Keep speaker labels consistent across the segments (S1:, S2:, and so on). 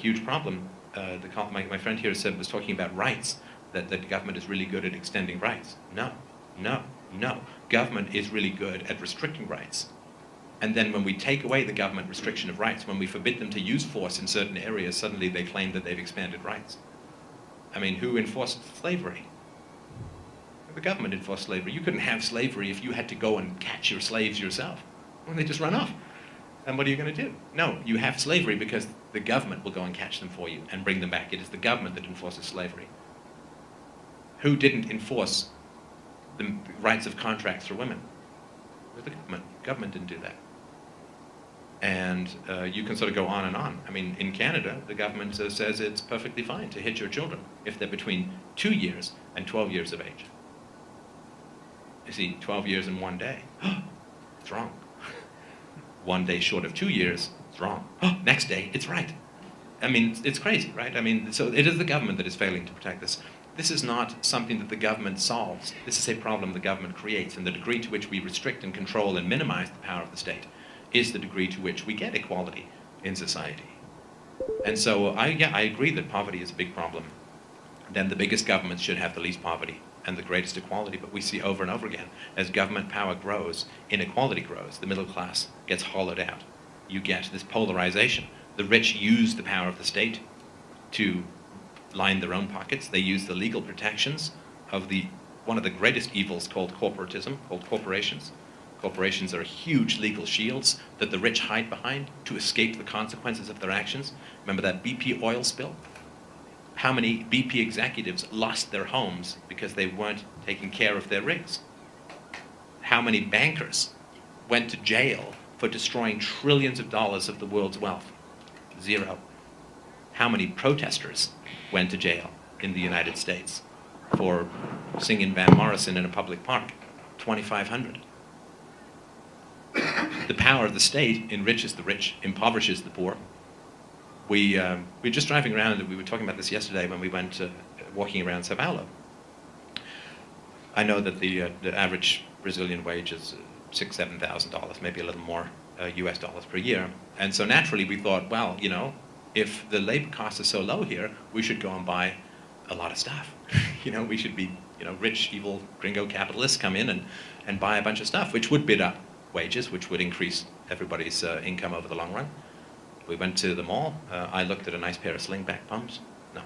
S1: huge problem. My friend here was talking about rights, that the government is really good at extending rights. No, no, no. Government is really good at restricting rights. And then when we take away the government restriction of rights, when we forbid them to use force in certain areas, suddenly they claim that they've expanded rights. I mean, who enforced slavery? The government enforced slavery. You couldn't have slavery if you had to go and catch your slaves yourself. Well, they just run off. And what are you going to do? No, you have slavery because the government will go and catch them for you and bring them back. It is the government that enforces slavery. Who didn't enforce the rights of contracts for women? It was the government. Government didn't do that. And you can sort of go on and on. I mean, in Canada, the government says it's perfectly fine to hit your children if they're between 2 years and 12 years of age. You see, 12 years in 1 day. It's wrong. 1 day short of 2 years, it's wrong. Next day, it's right. I mean, it's crazy, right? I mean, so it is the government that is failing to protect this. This is not something that the government solves. This is a problem the government creates, and the degree to which we restrict and control and minimize the power of the state is the degree to which we get equality in society. And so I agree that poverty is a big problem. Then the biggest governments should have the least poverty and the greatest equality, but we see over and over again, as government power grows, inequality grows, the middle class gets hollowed out. You get this polarization. The rich use the power of the state to line their own pockets. They use the legal protections of one of the greatest evils called corporatism, called corporations. Corporations are huge legal shields that the rich hide behind to escape the consequences of their actions. Remember that BP oil spill? How many BP executives lost their homes because they weren't taking care of their rigs? How many bankers went to jail for destroying trillions of dollars of the world's wealth? 0. How many protesters went to jail in the United States for singing Van Morrison in a public park? 2,500. The power of the state enriches the rich, impoverishes the poor. We're just driving around, and we were talking about this yesterday when we went walking around Sao Paulo. I know that the average Brazilian wage is $6,000, $7,000, maybe a little more US dollars per year. And so naturally we thought, well, you know, if the labor costs are so low here, we should go and buy a lot of stuff. You know, we should be, you know, rich, evil, gringo capitalists come in and buy a bunch of stuff, which would bid up wages, which would increase everybody's income over the long run. We went to the mall. I looked at a nice pair of slingback pumps. No.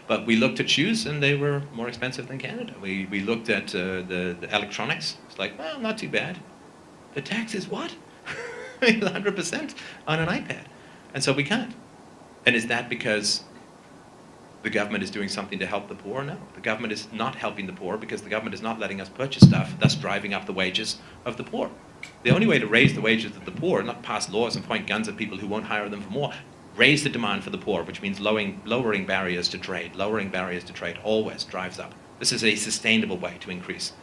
S1: But we looked at shoes, and they were more expensive than Canada. We looked at the electronics. It's like, well, not too bad. The tax is what? 100% on an iPad. And so we can't. And is that because the government is doing something to help the poor? No. The government is not helping the poor because the government is not letting us purchase stuff, thus driving up the wages of the poor. The only way to raise the wages of the poor, not pass laws and point guns at people who won't hire them for more, raise the demand for the poor, which means lowering barriers to trade. Lowering barriers to trade always drives up. This is a sustainable way to increase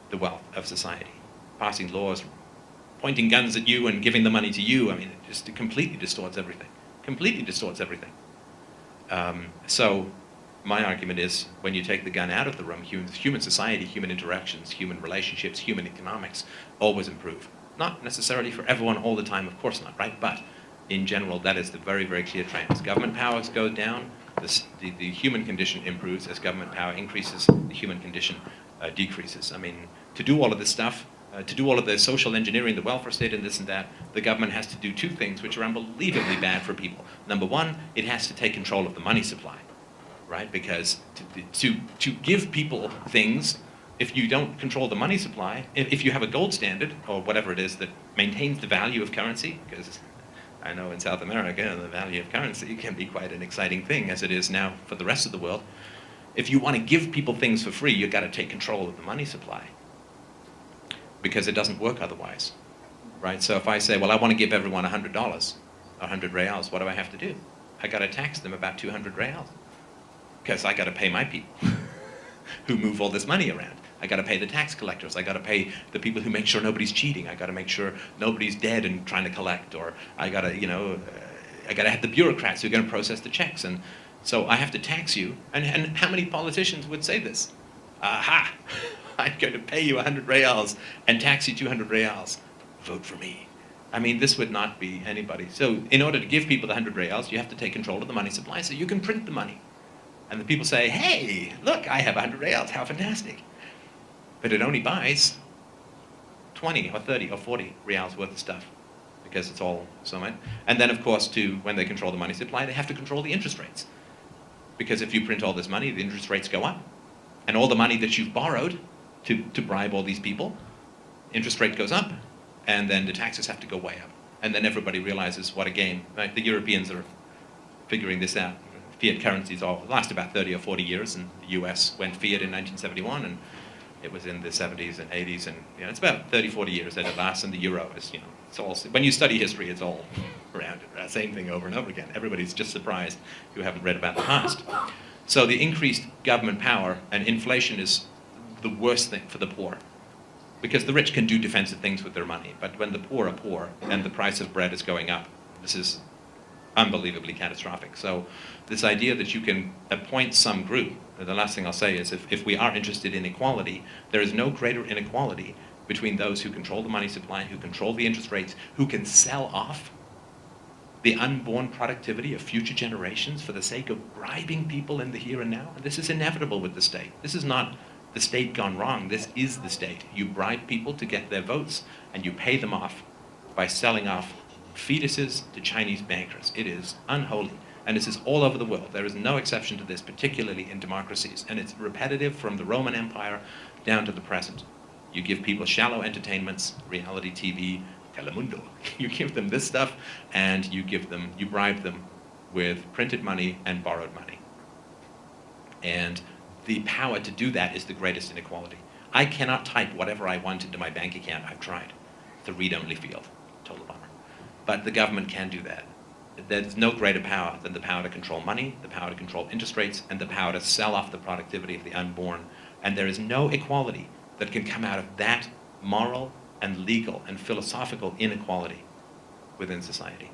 S1: the wealth of society. Passing laws, pointing guns at you and giving the money to you, I mean, it just completely distorts everything. Completely distorts everything. So my argument is, when you take the gun out of the room, human society, human interactions, human relationships, human economics always improve. Not necessarily for everyone all the time, of course not, right? But in general, that is the very, very clear trend. As government powers go down, the human condition improves. As government power increases, the human condition decreases. I mean, to do all of this stuff, to do all of the social engineering, the welfare state and this and that, the government has to do two things which are unbelievably bad for people. Number one, it has to take control of the money supply, right? Because to give people things, if you don't control the money supply, if you have a gold standard, or whatever it is that maintains the value of currency, because I know in South America, the value of currency can be quite an exciting thing, as it is now for the rest of the world. If you want to give people things for free, you've got to take control of the money supply, because it doesn't work otherwise, right? So if I say, well, I want to give everyone $100, 100 reals, what do I have to do? I got to tax them about 200 reals, because I got to pay my people who move all this money around. I got to pay the tax collectors. I got to pay the people who make sure nobody's cheating. I got to make sure nobody's dead and trying to collect. Or I got to, you know, I got to have the bureaucrats who are going to process the checks. And so I have to tax you. And how many politicians would say this? Aha! I'm going to pay you 100 reals and tax you 200 reals. Vote for me. I mean, this would not be anybody. So in order to give people the 100 reals, you have to take control of the money supply so you can print the money. And the people say, hey, look, I have 100 reals, how fantastic. But it only buys 20 or 30 or 40 reals worth of stuff because it's all so much. And then, of course, when they control the money supply, they have to control the interest rates. Because if you print all this money, the interest rates go up. And all the money that you've borrowed to bribe all these people, interest rate goes up. And then the taxes have to go way up. And then everybody realizes what a game. Right? The Europeans are figuring this out. Fiat currencies last about 30 or 40 years, and the US went fiat in 1971, and it was in the 70s and 80s, and it's about 30, 40 years that it lasts, and the euro is, it's all, when you study history, it's all around it, same thing over and over again. Everybody's just surprised who haven't read about the past. So the increased government power and inflation is the worst thing for the poor, because the rich can do defensive things with their money, but when the poor are poor and the price of bread is going up, this is unbelievably catastrophic. So this idea that you can appoint some group, the last thing I'll say is if we are interested in equality, there is no greater inequality between those who control the money supply, who control the interest rates, who can sell off the unborn productivity of future generations for the sake of bribing people in the here and now. And this is inevitable with the state. This is not the state gone wrong. This is the state. You bribe people to get their votes, and you pay them off by selling off fetuses to Chinese bankers. It is unholy. And this is all over the world. There is no exception to this, particularly in democracies. And it's repetitive from the Roman Empire down to the present. You give people shallow entertainments, reality TV, Telemundo. You give them this stuff, and you bribe them with printed money and borrowed money. And the power to do that is the greatest inequality. I cannot type whatever I want into my bank account. I've tried. It's a read-only field. Total bummer. But the government can do that. There's no greater power than the power to control money, the power to control interest rates, and the power to sell off the productivity of the unborn. And there is no equality that can come out of that moral and legal and philosophical inequality within society.